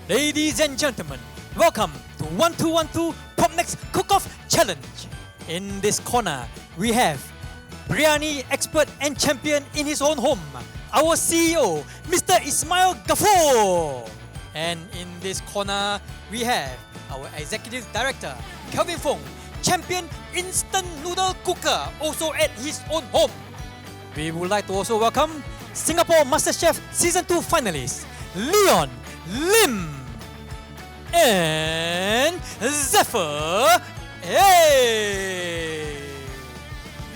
Ladies and gentlemen, welcome to 1212 PropNex Cook-Off Challenge. In this corner, we have Biryani expert and champion in his own home, our CEO, Mr. Ismail Gafoor. And in this corner, we have our Executive Director, Kelvin Fong, champion Instant Noodle cooker, also at his own home. We would like to also welcome Singapore MasterChef Season 2 finalists, Leon Lim and Zephyr. Hey!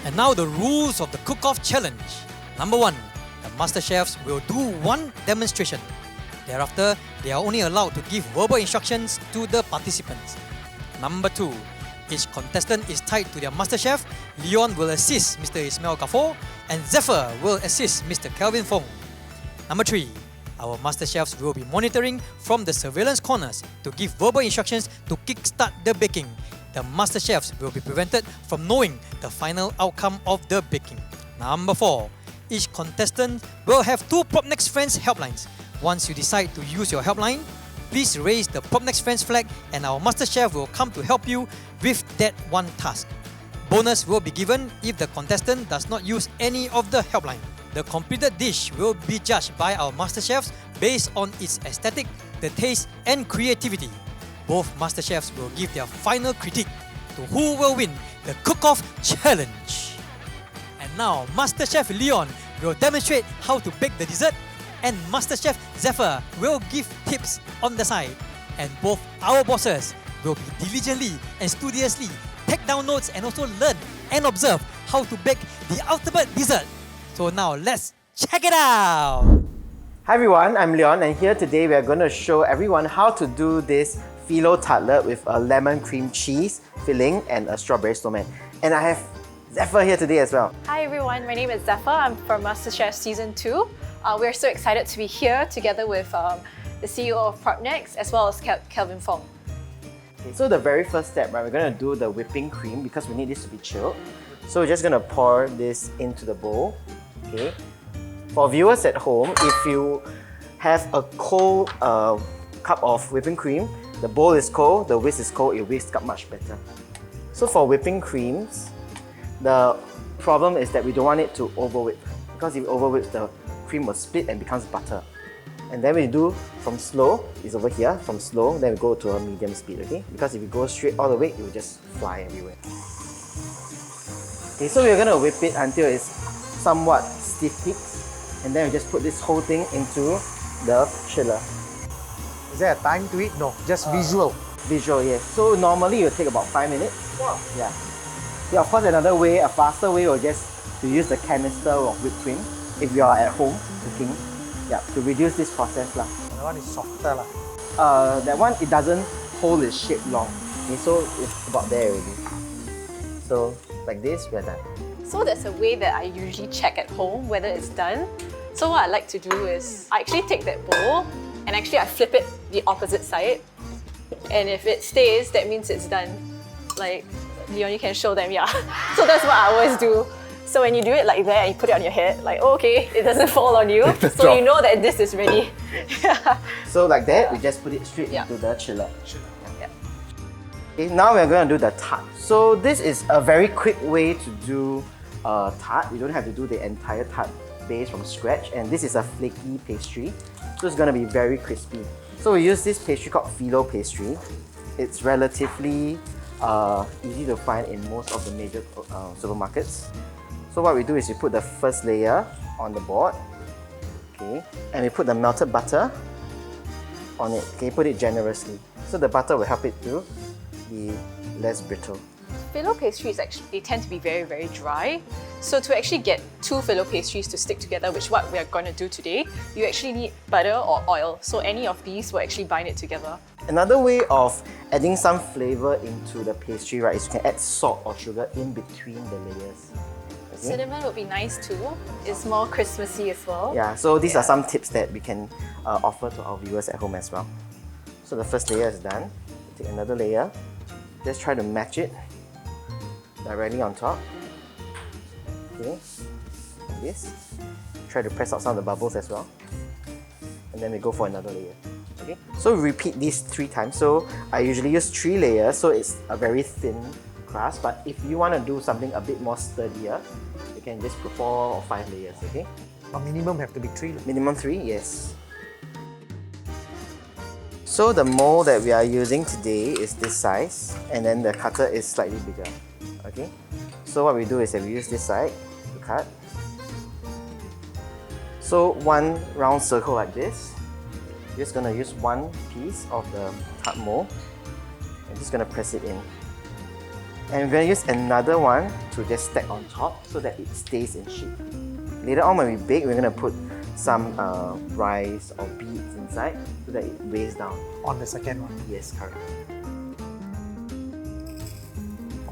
And now the rules of the cook-off challenge. Number 1, the MasterChefs will do one demonstration. Thereafter, they are only allowed to give verbal instructions to the participants. Number 2, each contestant is tied to their MasterChef. Leon will assist Mr. Ismail Gafoor and Zephyr will assist Mr. Kelvin Fong. Number 3, our MasterChefs will be monitoring from the surveillance corners to give verbal instructions to kickstart the baking. The MasterChefs will be prevented from knowing the final outcome of the baking. Number 4, each contestant will have 2 PropNex Friends Helplines. Once you decide to use your helpline, please raise the PropNex Friends flag and our MasterChef will come to help you with that one task. Bonus will be given if the contestant does not use any of the helpline. The completed dish will be judged by our MasterChefs based on its aesthetic, the taste and creativity. Both MasterChefs will give their final critique to who will win the cook-off challenge. And now MasterChef Leon will demonstrate how to bake the dessert and MasterChef Zephyr will give tips on the side. And both our bosses will be diligently and studiously take down notes and also learn and observe how to bake the ultimate dessert. So now let's check it out! Hi everyone, I'm Leon and here today we are going to show everyone how to do this phyllo tartlet with a lemon cream cheese filling and a strawberry snowman. And I have Zephyr here today as well. Hi everyone, my name is Zephyr. I'm from MasterChef Season 2. We're so excited to be here together with the CEO of PropNex as well as Kelvin Fong. Okay, so the very first step, right, we're going to do the whipping cream because we need this to be chilled. So we're just going to pour this into the bowl. Okay. For viewers at home, if you have a cold cup of whipping cream, the bowl is cold, the whisk is cold, it whisks up much better. So for whipping creams, the problem is that we don't want it to over whip, because if it over whips, the cream will split and becomes butter. And then we do from slow, is over here, from slow, then we go to a medium speed, okay? Because if you go straight all the way, it will just fly everywhere. Okay, so we're going to whip it until it's somewhat stiff peaks, and then we just put this whole thing into the chiller. Is there a time to it? No, just visual. Visual, yes. So normally it will take about 5 minutes. Wow. Yeah. Yeah, of course another way, a faster way, will just to use the canister of whipped cream if you are at home cooking. Yeah, to reduce this process lah. That one is softer lah. That one, it doesn't hold its shape long. Okay, so it's about there already. So like this, we're done. So there's a way that I usually check at home whether it's done. So what I like to do is I actually take that bowl and actually I flip it the opposite side. And if it stays, that means it's done. Like, Leon, you can show them, yeah. So that's what I always do. So when you do it like that and you put it on your head, like, oh, okay, it doesn't fall on you. So you know that this is ready. So like that, we just put it straight into the chiller. Yeah. Okay, now we're going to do the tart. So this is a very quick way to do a tart. You don't have to do the entire tart base from scratch, and this is a flaky pastry. So it's going to be very crispy. So we use this pastry called phyllo pastry. It's relatively easy to find in most of the major supermarkets. So what we do is we put the first layer on the board, okay, and we put the melted butter on it. Okay, put it generously. So the butter will help it to be less brittle. Phyllo pastries actually, they tend to be very, very dry. So to actually get 2 phyllo pastries to stick together, which is what we are going to do today, you actually need butter or oil. So any of these will actually bind it together. Another way of adding some flavor into the pastry, right, is you can add salt or sugar in between the layers. Okay? Cinnamon would be nice too. It's more Christmassy as well. Yeah, so these are some tips that we can offer to our viewers at home as well. So the first layer is done. Take another layer. Just try to match it directly on top. Okay, like this. Try to press out some of the bubbles as well. And then we go for another layer. Okay, so repeat these 3 times. So I usually use 3 layers, so it's a very thin crust. But if you want to do something a bit more sturdier, you can just put 4 or 5 layers. Okay, A minimum have to be 3. minimum 3, yes. So the mold that we are using today is this size, and then the cutter is slightly bigger. Okay, so what we do is that we use this side to cut. So one round circle like this. You're just gonna use one piece of the tart mold and just gonna press it in. And we're gonna use another one to just stack on top so that it stays in shape. Later on when we bake, we're gonna put some rice or beads inside so that it weighs down. On the second one. Yes, correct.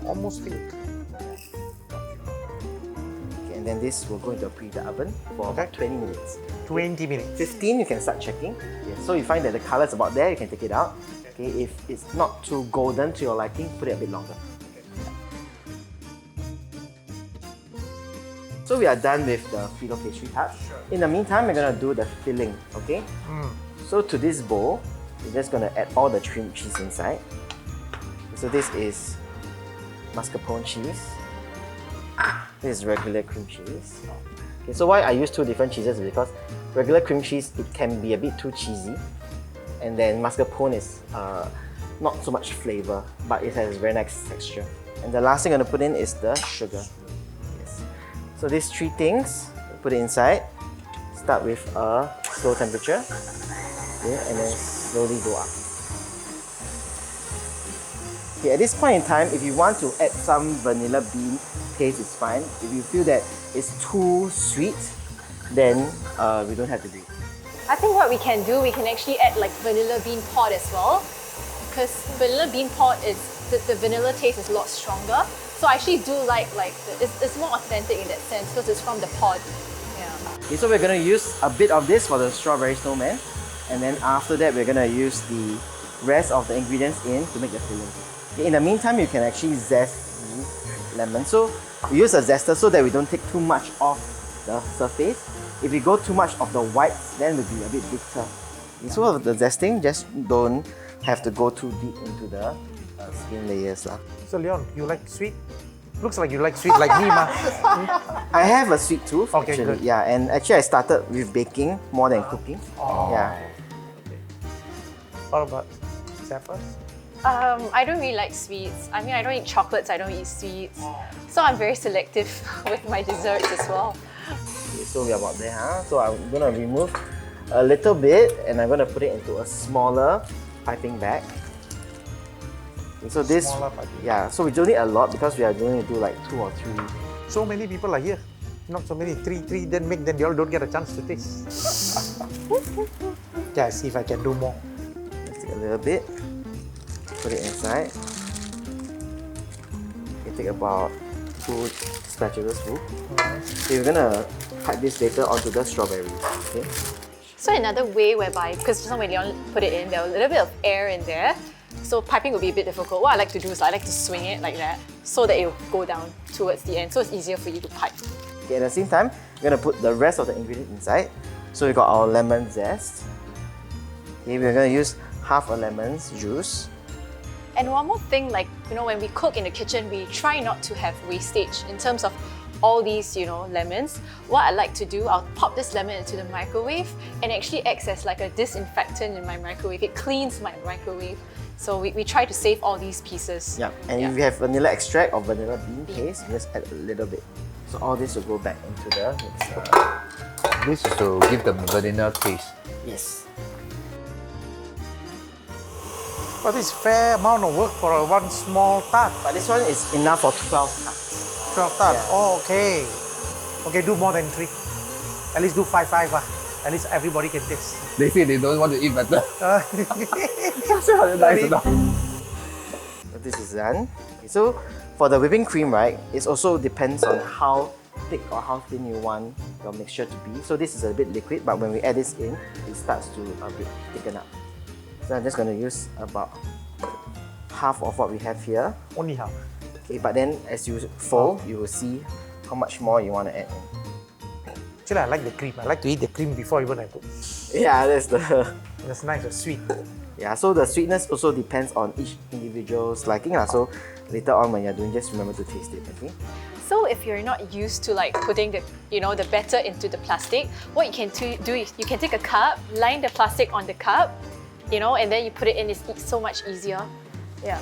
Almost filled. Okay, and then this will go into a preheated oven for about 20 minutes. 20 minutes. 15, you can start checking. Yes, so you find that the color is about there, you can take it out. Okay, if it's not too golden to your liking, put it a bit longer. So we are done with the phyllo pastry tart. In the meantime, we're gonna do the filling. Okay. So to this bowl, we're just gonna add all the cream cheese inside. So this is mascarpone cheese. This is regular cream cheese. Okay, so why I use 2 different cheeses is because regular cream cheese, it can be a bit too cheesy, and then mascarpone is not so much flavor, but it has very nice texture. And the last thing I'm gonna put in is the sugar. Yes. So these 3 things, put it inside. Start with a slow temperature, okay, and then slowly go up. Okay, at this point in time, if you want to add some vanilla bean taste, it's fine. If you feel that it's too sweet, then we don't have to do it. I think what we can do, we can actually add like vanilla bean pod as well, because vanilla bean pod is the vanilla taste is a lot stronger. So I actually do like it's more authentic in that sense because it's from the pod. Yeah. Okay, so we're gonna use a bit of this for the strawberry snowman, and then after that we're gonna use the rest of the ingredients in to make the filling. Okay, in the meantime, you can actually zest the lemon. So we use a zester so that we don't take too much off the surface. If we go too much of the whites, then it will be a bit bitter. Okay, so with the zesting, just don't have to go too deep into the skin layers. So Leon, you like sweet? Looks like you like sweet like me, ma. I have a sweet tooth, Okay, actually. good. Yeah, and actually I started with baking more than cooking. Yeah. What about Zephyr? I don't really like sweets. I mean, I don't eat chocolates, I don't eat sweets. So I'm very selective with my desserts as well. Okay, so we're about there, huh? So I'm gonna remove a little bit and I'm gonna put it into a smaller piping bag. Okay, so this, Smaller piping. yeah, so we don't need a lot because we are going to do like 2 or 3. So many people are here. Not so many. Three, then make, then they all don't get a chance to taste. Yeah, see if I can do more. Let's take a little bit, put it inside. Okay, take about 2 spatulas full. Okay, we're gonna pipe this later onto the strawberries. Okay. So another way whereby, because just now when Leon put it in, there was a little bit of air in there. So piping would be a bit difficult. What I like to do is I like to swing it like that so that it will go down towards the end. So it's easier for you to pipe. Okay, at the same time, we're gonna put the rest of the ingredients inside. So we got our lemon zest. Okay, we're gonna use half a lemon's juice. And one more thing, like, you know, when we cook in the kitchen, we try not to have wastage in terms of all these, you know, lemons. What I like to do, I'll pop this lemon into the microwave and it actually acts as like a disinfectant in my microwave. It cleans my microwave. So we try to save all these pieces. Yeah, and if you have vanilla extract or vanilla bean paste, you just add a little bit. So all this will go back into the mixer. This is to give the vanilla taste. Yes. But it's fair amount of work for one small tart. But this one is enough for 12 cups. 12 tart. Yeah. Oh, okay. Okay, do more than 3. At least do 5. At least everybody can taste. They say they don't want to eat better. So this is done. Okay, so for the whipping cream, right, it also depends on how thick or how thin you want your mixture to be. So this is a bit liquid, but when we add this in, it starts to a bit thicken up. So I'm just going to use about half of what we have here. Only half. Okay, but then as you fold, you will see how much more you want to add in. Actually, I like the cream. I like to eat the cream before even I put. Yeah, that's the. That's nice, it's sweet. Yeah, so the sweetness also depends on each individual's liking. So later on when you're doing, just remember to taste it, okay? So if you're not used to like putting the, the batter into the plastic, what you can do is you can take a cup, line the plastic on the cup, and then you put it in. It's so much easier. Yeah.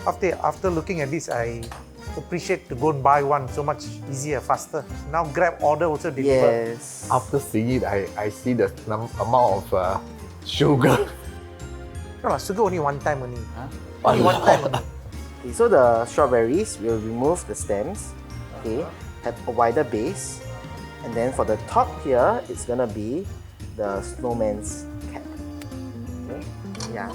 After looking at this, I appreciate to go and buy one, so much easier, faster. Now Grab order also deliver. Yes. After seeing it, I see the amount of sugar. No, sugar only one time only. Huh? Only one time only. Okay, so the strawberries, we'll remove the stems. Okay, have a wider base. And then for the top here, it's gonna be the snowman's cap. Okay, yeah.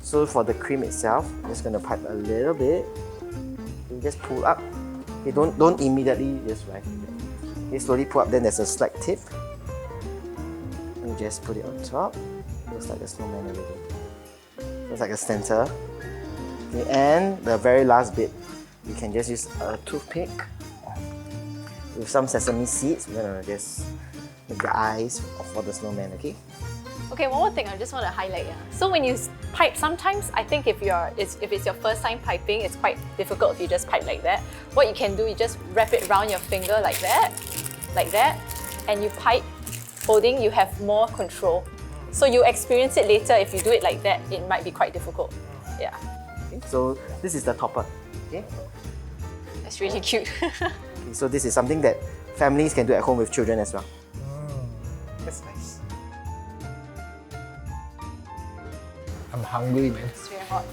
So for the cream itself, I'm just gonna pipe a little bit. You just pull up. Okay, don't immediately just right. Okay, slowly pull up. Then there's a slight tip. And just put it on top. Looks like a snowman already. Looks like a center. Okay, and the very last bit, you can just use a toothpick with some sesame seeds. We're gonna just make the eyes for the snowman. Okay. Okay, one more thing I just want to highlight. So when you pipe, sometimes I think if it's your first time piping, it's quite difficult if you just pipe like that. What you can do, you just wrap it around your finger like that, and you pipe holding, you have more control. So you experience it later. If you do it like that, it might be quite difficult. Yeah. Okay, so this is the topper. Okay. That's really cute. Okay, so this is something that families can do at home with children as well. That's nice. I'm hungry, man. It's very hot.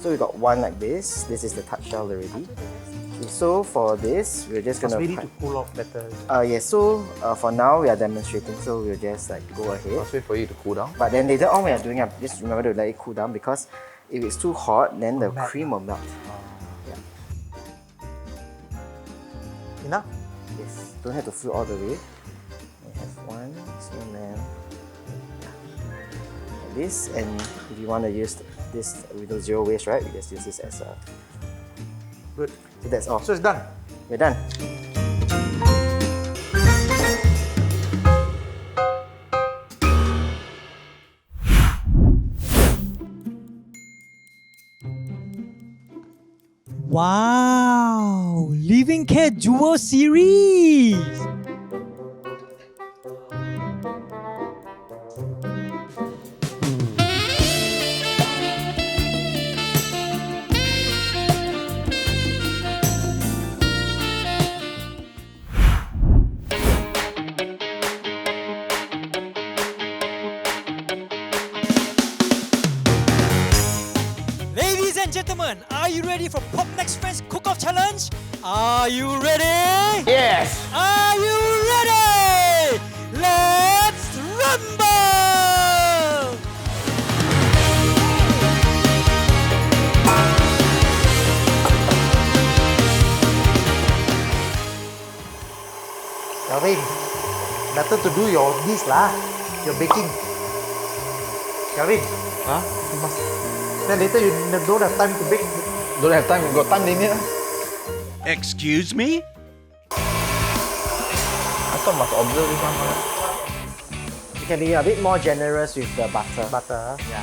So we got one like this. This is the touch shell already. Okay, so for this, we're just It's gonna. ready to cool off better. Yes. So for now, we are demonstrating. So we'll just like go ahead. Let's wait for you to cool down. But then later on, when you're doing it, just remember to let it cool down because if it's too hot, then the Melt. cream will melt. Yeah. Enough? Yes. Don't have to fill all the way. We have one snowman. Like this, and if you want to use this with the zero waste, right? We just use this as a. Good. So that's all. So it's done. We're done. Wow! Living Care Duo Series! Ladies and gentlemen, are you ready for PropNex Friends Cook-Off Challenge? Are you ready? Yes! Are you ready? Let's rumble! Kelvin, better to do this lah. Your baking. Kelvin, Huh? you must. Then later you don't have time to bake. Don't have time, got time limit. Excuse me? I thought must observe this one. You can be a bit more generous with the butter. Butter. Yeah.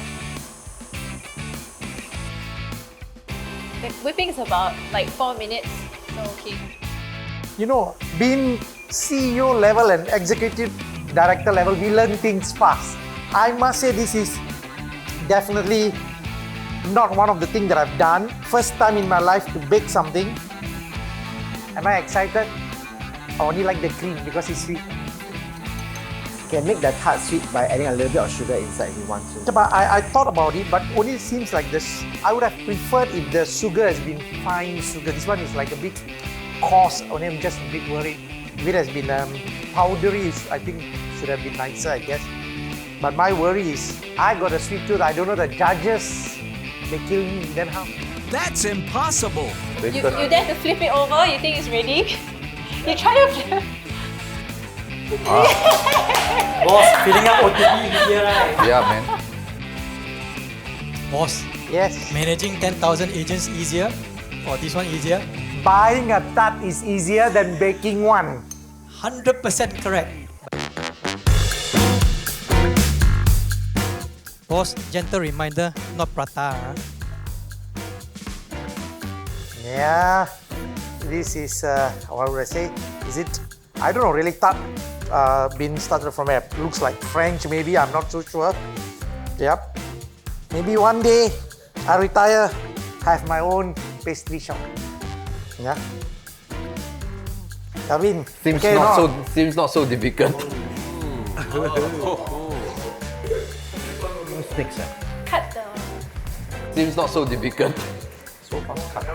The whipping is about like 4 minutes. So okay. You know, being CEO level and executive director level, we learn things fast. I must say this is definitely not one of the things that I've done. First time in my life to bake something. Am I excited? I only like the cream because it's sweet. You can make the tart sweet by adding a little bit of sugar inside if you want to. But I thought about it, but only seems like this. I would have preferred if the sugar has been fine sugar. This one is like a bit coarse. Only I'm just a bit worried. If it has been powdery, I think should have been nicer, I guess. But my worry is, I got a sweet tooth. I don't know the judges. They kill me. Then how? That's impossible. You dare to flip it over? You think it's ready? You try to flip. Boss, filling up OTP here, right? Yeah, man. Boss, Yes. managing 10,000 agents easier? Or this one easier? buying a tart is easier than baking one. 100% correct. Boss, gentle reminder, not prata. Huh? Yeah, this is, what would I say? Is it, I don't know, really tart been started from where? Looks like French maybe, I'm not so sure. Yep. Maybe one day I retire, have my own pastry shop. Yeah. Kelvin, Seems okay, not so difficult. Sticks. Cut the. Seems not so difficult. So fast cut.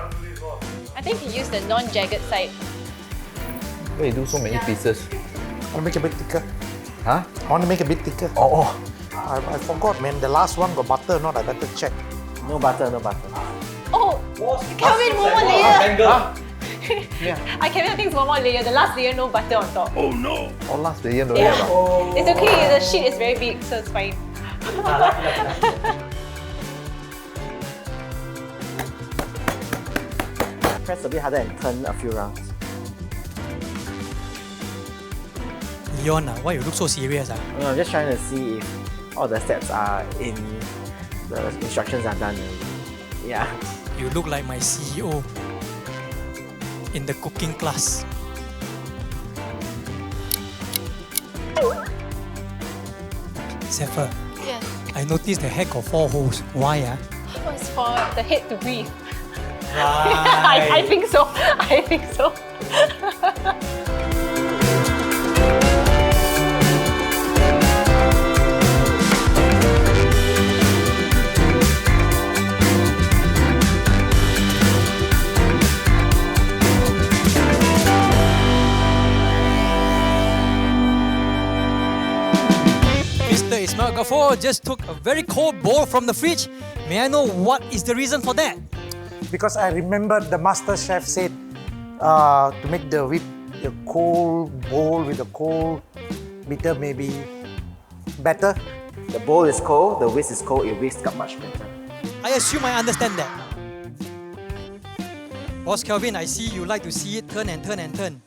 I think you use the non-jagged side. Why you do so many pieces? I want to make a bit thicker. Huh? I want to make a bit thicker. Oh. I forgot, man. The last one got butter or not? I better check. No butter, no butter. Oh, Kelvin, one more layer. I think it's one more layer. The last layer, no butter on top. Oh no! Oh, last layer no Yeah. have. It's okay. The sheet is very big, so it's fine. Press a bit harder and turn a few rounds. Leon, why you look so serious? I'm just trying to see if all the steps are in the instructions are done already. Yeah. You look like my CEO in the cooking class. Zephyr, Yes. I noticed the head got 4 holes. Why? Oh, it's for the head to breathe. Right. I think so. I think so. Mr. Ismail Gafoor just took a very cold bowl from the fridge. May I know what is the reason for that? Because I remember the MasterChef said to make the cold bowl with the cold bitter may be better. The bowl is cold, the whisk is cold, it whisks up much better. I assume I understand that. Boss Kelvin, I see you like to see it turn and turn and turn.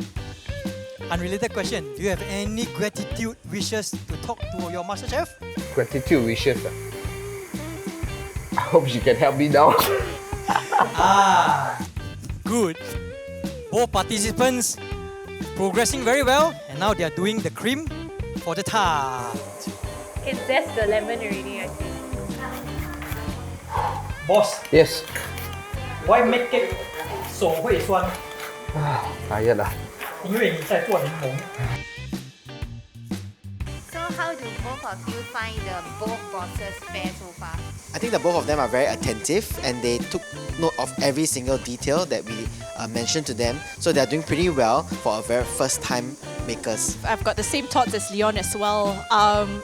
Unrelated question, do you have any gratitude wishes to talk to your MasterChef? Gratitude wishes. I hope she can help me now. Good. Both participants progressing very well, and now they are doing the cream for the tart. Can zest the lemon already, I think. Boss, Yes. why make cake 手会酸？ Tired lah. 因为你在做柠檬。 So how do both of you find the both bosses fair so far? I think that both of them are very attentive and they took note of every single detail that we mentioned to them. So they're doing pretty well for a very first time makers. I've got the same thoughts as Leon as well.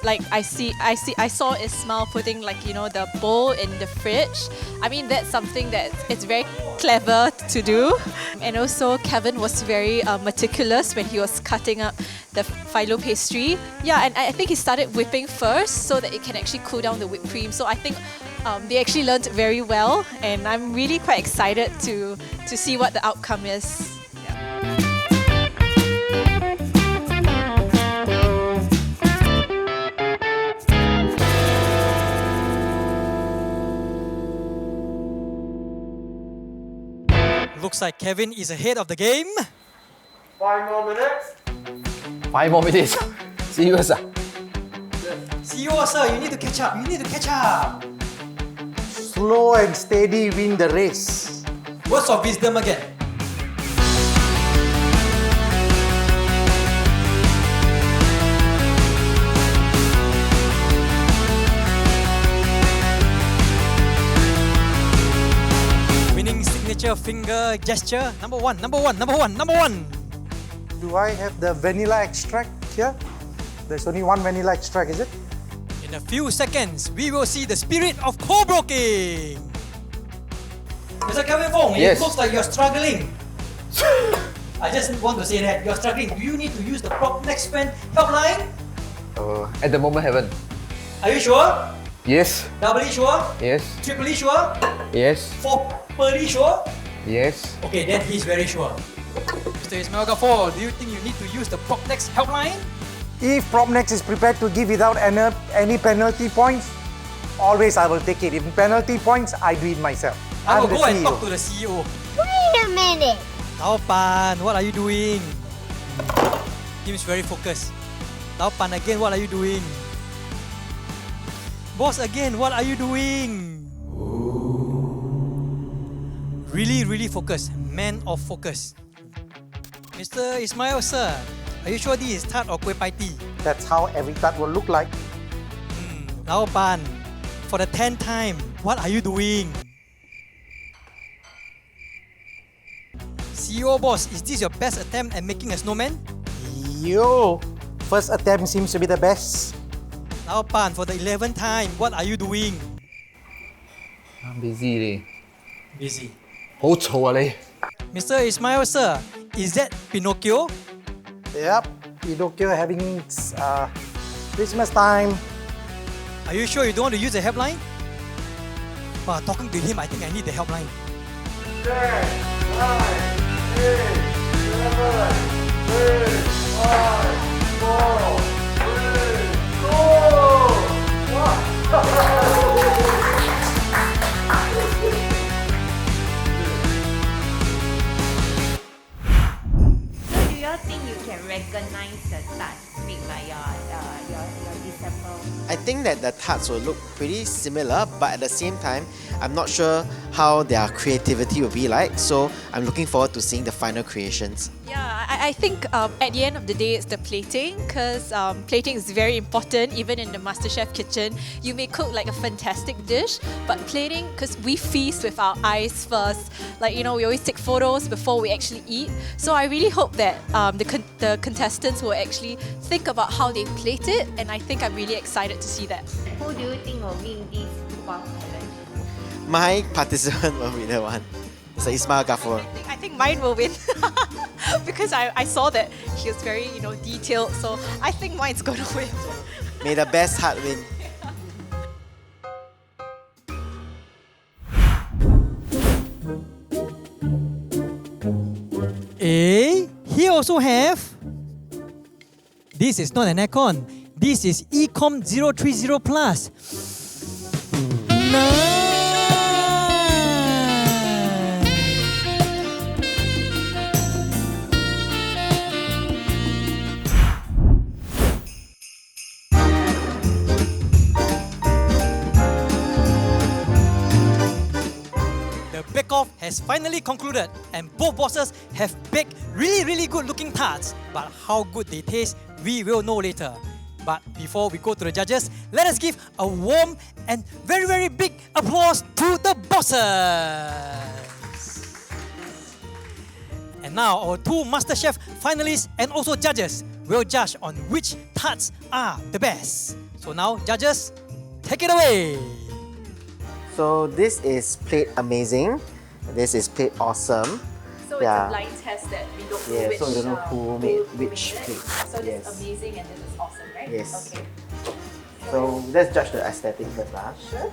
Like I saw Ismail putting the bowl in the fridge. I mean that's something that it's very clever to do. And also Kevin was very meticulous when he was cutting up the phyllo pastry. Yeah, and I think he started whipping first so that it can actually cool down the whipped cream. So I think they actually learned very well, and I'm really quite excited to see what the outcome is. Looks like Kevin is ahead of the game. 5 more minutes. 5 more minutes. Serious ah? CEO sir, you need to catch up. You need to catch up. Slow and steady win the race. Words of wisdom again. Winning signature finger gesture. Number one. Do I have the vanilla extract here? There's only one vanilla extract, is it? In a few seconds, we will see the spirit of co-broking. Mr. Kelvin Fong, Yes. it looks like you're struggling. I just want to say that you're struggling. Do you need to use the PropNex Friends Helpline? At the moment, haven't. Are you sure? Yes. Doubly sure? Yes. Triply sure? Yes. Fourply sure? Yes. Okay, then he's very sure. Mr. Ismail Gafoor, do you think you need to use the PropNex helpline? If PropNex is prepared to give without any penalty points, always I will take it. If penalty points, I do it myself. I will I'm the go and CEO. talk to the CEO. Wait a minute. Laopan, what are you doing? Seems very focused. Laopan, again, what are you doing? Boss, again, what are you doing? Really, really focused. Man of focus. Mr. Ismail, sir, are you sure this is tart or kueh pai tea? That's how every tart will look like. Laopan, for the 10th time, what are you doing? CEO boss, is this your best attempt at making a snowman? Yo, first attempt seems to be the best. Laopan, for the 11th time, what are you doing? I'm busy leh. Busy. 好嘈啊你！ Mr. Ismail, sir, is that Pinocchio? Yep, Pinocchio having Christmas time. Are you sure you don't want to use the helpline? Wow, talking to him, I think I need the helpline. So do you all think you can recognize the tarts made by your disciple? I think that the tarts will look pretty similar, but at the same time, I'm not sure how their creativity will be like. So I'm looking forward to seeing the final creations. Yeah, I think at the end of the day, it's the plating, because plating is very important even in the MasterChef kitchen. You may cook like a fantastic dish, but plating, because we feast with our eyes first. Like, you know, we always take photos before we actually eat. So I really hope that the contestants will actually think about how they plate it, and I think I'm really excited to see that. Who do you think will win this cook-off challenge? My participant will be the one. It's Ismail Gafoor. I think mine will win because I saw that he was very, you know, detailed. So I think mine's going to win. May the best heart win. Here also have. This is not an aircon. This is Ecom 030 Plus. Nice. The bake-off has finally concluded and both bosses have baked really good looking tarts. But how good they taste, we will know later. But before we go to the judges, let us give a warm and very big applause to the bosses. And now our two MasterChef finalists and also judges will judge on which tarts are the best. So now, judges, take it away. So this is plate amazing. This is plate awesome. So Yeah. it's a blind test that we don't know Yeah, which, so we don't know who made which it. plate. So this Yes. is amazing and this is awesome, right? Yes. Okay. So let's judge the aesthetic first. Sure.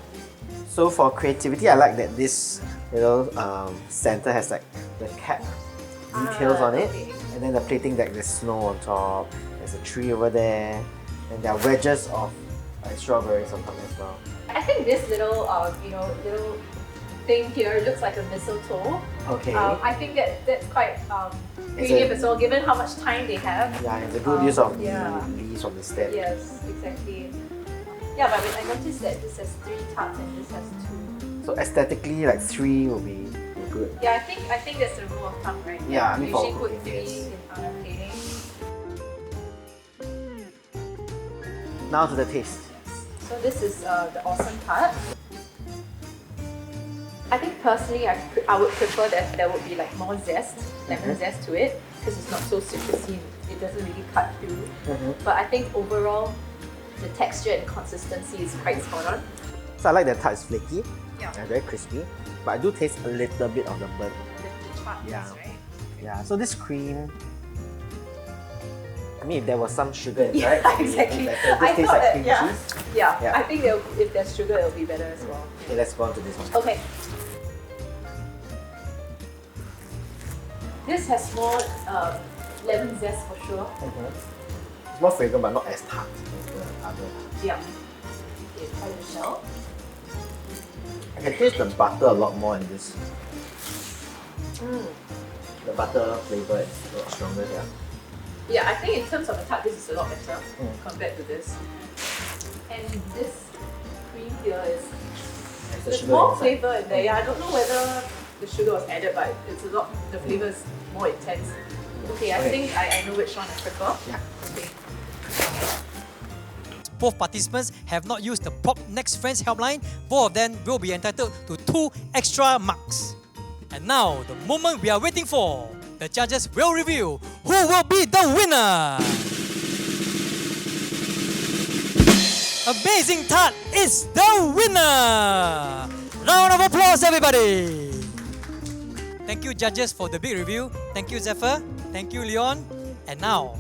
So for creativity, I like that this little center has like the cap details on it. okay. And then the plating deck, there's snow on top, there's a tree over there, and there are wedges of strawberries on top as well. I think this little, little thing here looks like a mistletoe. Okay. I think that's quite creative as well, given how much time they have. Yeah, it's a good use of yeah. the leaves from the stem. Yes, exactly. Yeah, but I noticed that this has 3 tarts and this has 2. So aesthetically, like 3 will be good. Yeah, I think that's the rule of thumb, right? Yeah, I mean for usually put cooking, 3 yes. in plating. Now to the taste. So this is the awesome tart. I think personally, I would prefer that there would be like more zest, lemon zest to it, because it's not so citrusy. It doesn't really cut through. But I think overall, the texture and consistency is quite spot on. So I like that tart is flaky, Yeah. and very crispy, but I do taste a little bit of the burn. The chartness, Yeah. right? Yeah, so this cream, I mean if there was some sugar inside, Yeah, it'd be exactly. better. This I tastes thought like that, cream yeah. cheese. Yeah, Yeah. I think if there's sugar, it'll be better as well. Okay, let's go on to this one. Okay. This has more lemon zest for sure. It's more fragrant but not as tart as the other. Yeah. Okay, try the shell. I can taste the butter a lot more in this. The butter flavor is a lot stronger here. Yeah, I think in terms of the tart, this is a lot better compared to this. And this cream here is there's more flavour in there. Yeah, I don't know whether the sugar was added, but it's a lot. The flavour is more intense. Okay, I think I know which one I prefer. Yeah. Okay. Both participants have not used the PropNex Friends Helpline. Both of them will be entitled to 2 extra marks. And now, the moment we are waiting for. The judges will reveal who will be the winner. Amazing Tart is the winner. Round of applause, everybody. Thank you, judges, for the big review. Thank you, Zephyr. Thank you, Leon. And now,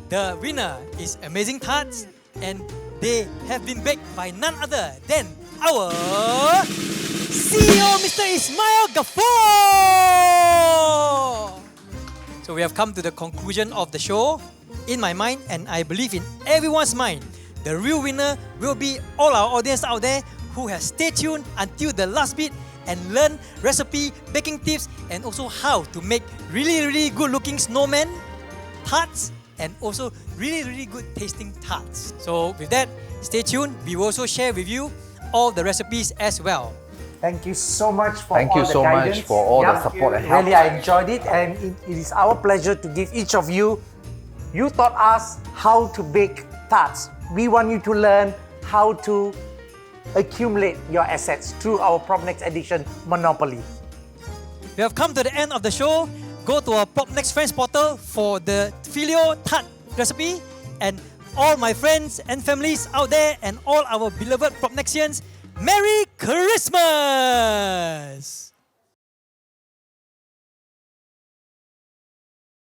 the winner is Amazing Tarts, and they have been baked by none other than our CEO, Mr. Ismail Gafoor. So we have come to the conclusion of the show. In my mind, and I believe in everyone's mind, the real winner will be all our audience out there who has stayed tuned until the last bit and learn recipe, baking tips, and also how to make really good looking snowman tarts, and also really good tasting tarts. So with that, stay tuned. We will also share with you all the recipes as well. Thank you so much for Thank all you the so guidance. much for all the support and help. Really, I enjoyed it, and it is our pleasure to give each of you. You taught us how to bake tarts. We want you to learn how to accumulate your assets through our PropNex edition Monopoly. We have come to the end of the show. Go to our PropNex Friends portal for the Filio Tart recipe. And all my friends and families out there and all our beloved PropNexians, Merry Christmas!